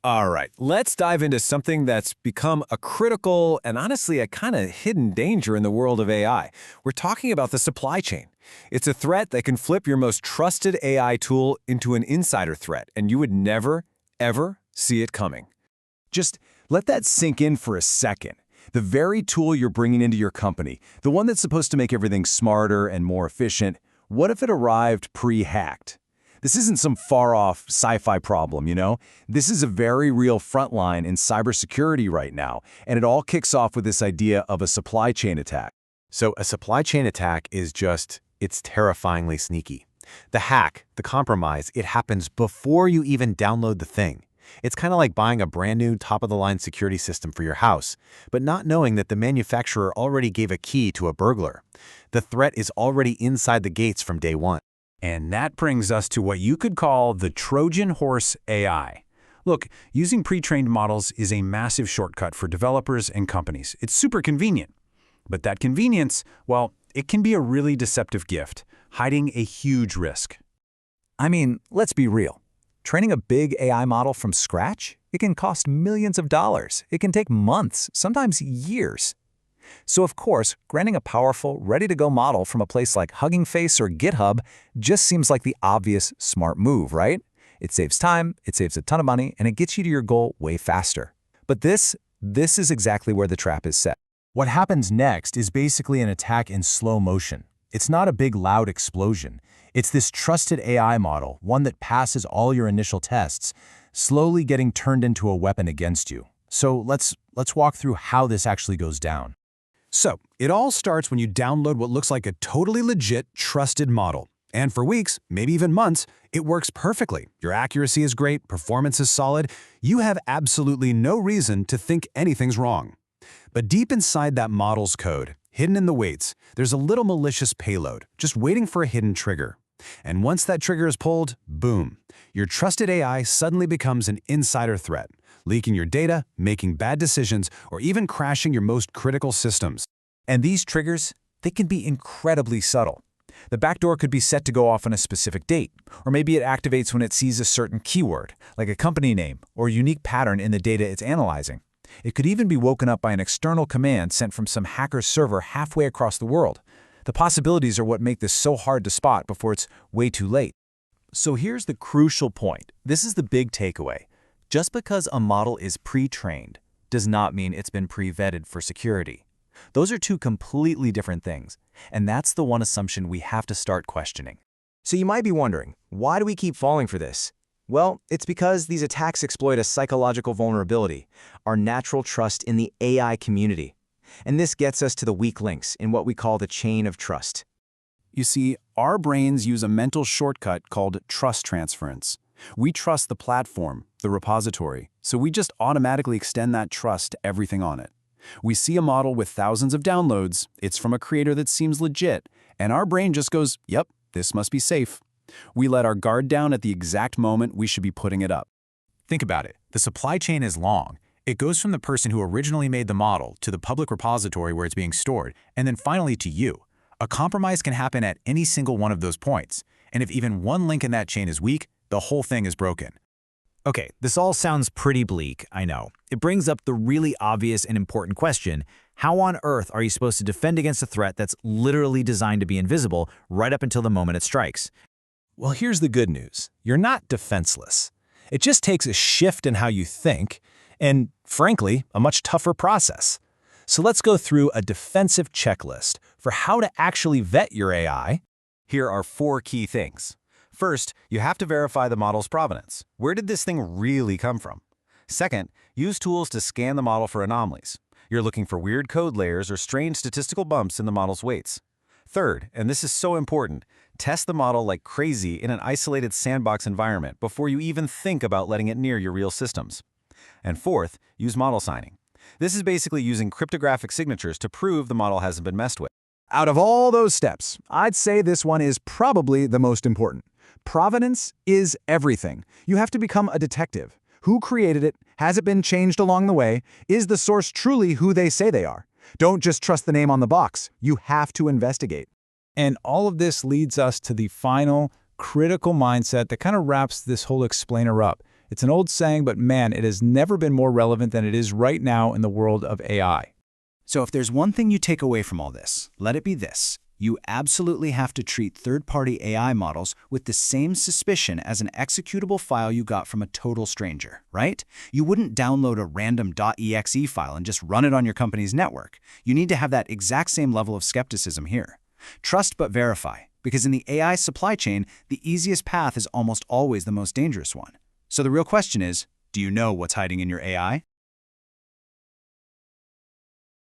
All right, let's dive into something that's become a critical and honestly a kind of hidden danger in the world of AI. We're talking about the supply chain. It's a threat that can flip your most trusted AI tool into an insider threat, and you would never, ever see it coming. Just let that sink in for a second. The very tool you're bringing into your company, the one that's supposed to make everything smarter and more efficient, what if it arrived pre-hacked? This isn't some far-off sci-fi problem, you know? This is a very real frontline in cybersecurity right now, and it all kicks off with this idea of a supply chain attack. So a supply chain attack is it's terrifyingly sneaky. The hack, the compromise, it happens before you even download the thing. It's kind of like buying a brand new top-of-the-line security system for your house, but not knowing that the manufacturer already gave a key to a burglar. The threat is already inside the gates from day one. And that brings us to what you could call the Trojan horse AI. Look, using pre-trained models is a massive shortcut for developers and companies. It's super convenient. But that convenience, well, it can be a really deceptive gift, hiding a huge risk. I mean, let's be real. Training a big AI model from scratch, it can cost millions of dollars. It can take months, sometimes years. So of course, granting a powerful, ready-to-go model from a place like Hugging Face or GitHub just seems like the obvious, smart move, right? It saves time, it saves a ton of money, and it gets you to your goal way faster. But this is exactly where the trap is set. What happens next is basically an attack in slow motion. It's not a big, loud explosion. It's this trusted AI model, one that passes all your initial tests, slowly getting turned into a weapon against you. So let's walk through how this actually goes down. So, it all starts when you download what looks like a totally legit, trusted model. And for weeks, maybe even months, it works perfectly. Your accuracy is great, performance is solid. You have absolutely no reason to think anything's wrong. But deep inside that model's code, hidden in the weights, there's a little malicious payload, just waiting for a hidden trigger. And once that trigger is pulled, boom, your trusted AI suddenly becomes an insider threat, leaking your data, making bad decisions, or even crashing your most critical systems. And these triggers, they can be incredibly subtle. The backdoor could be set to go off on a specific date, or maybe it activates when it sees a certain keyword, like a company name or a unique pattern in the data it's analyzing. It could even be woken up by an external command sent from some hacker's server halfway across the world. The possibilities are what make this so hard to spot before it's way too late. So here's the crucial point. This is the big takeaway. Just because a model is pre-trained does not mean it's been pre-vetted for security. Those are two completely different things, and that's the one assumption we have to start questioning. So you might be wondering, why do we keep falling for this? Well, it's because these attacks exploit a psychological vulnerability, our natural trust in the AI community. And this gets us to the weak links in what we call the chain of trust. You see, our brains use a mental shortcut called trust transference. We trust the platform, the repository, so we just automatically extend that trust to everything on it. We see a model with thousands of downloads, it's from a creator that seems legit, and our brain just goes, yep, this must be safe. We let our guard down at the exact moment we should be putting it up. Think about it. The supply chain is long. It goes from the person who originally made the model to the public repository where it's being stored, and then finally to you. A compromise can happen at any single one of those points, and if even one link in that chain is weak, the whole thing is broken. Okay, this all sounds pretty bleak, I know. It brings up the really obvious and important question, how on earth are you supposed to defend against a threat that's literally designed to be invisible right up until the moment it strikes? Well, here's the good news. You're not defenseless. It just takes a shift in how you think, and frankly, a much tougher process. So let's go through a defensive checklist for how to actually vet your AI. Here are 4 key things. First, you have to verify the model's provenance. Where did this thing really come from? Second, use tools to scan the model for anomalies. You're looking for weird code layers or strange statistical bumps in the model's weights. Third, and this is so important, test the model like crazy in an isolated sandbox environment before you even think about letting it near your real systems. And fourth, use model signing. This is basically using cryptographic signatures to prove the model hasn't been messed with. Out of all those steps, I'd say this one is probably the most important. Provenance is everything. You have to become a detective. Who created it? Has it been changed along the way? Is the source truly who they say they are? Don't just trust the name on the box. You have to investigate. And all of this leads us to the final critical mindset that kind of wraps this whole explainer up. It's an old saying, but man, it has never been more relevant than it is right now in the world of AI. So if there's one thing you take away from all this, let it be this. You absolutely have to treat third-party AI models with the same suspicion as an executable file you got from a total stranger, right? You wouldn't download a random .exe file and just run it on your company's network. You need to have that exact same level of skepticism here. Trust but verify, because in the AI supply chain, the easiest path is almost always the most dangerous one. So the real question is, do you know what's hiding in your AI?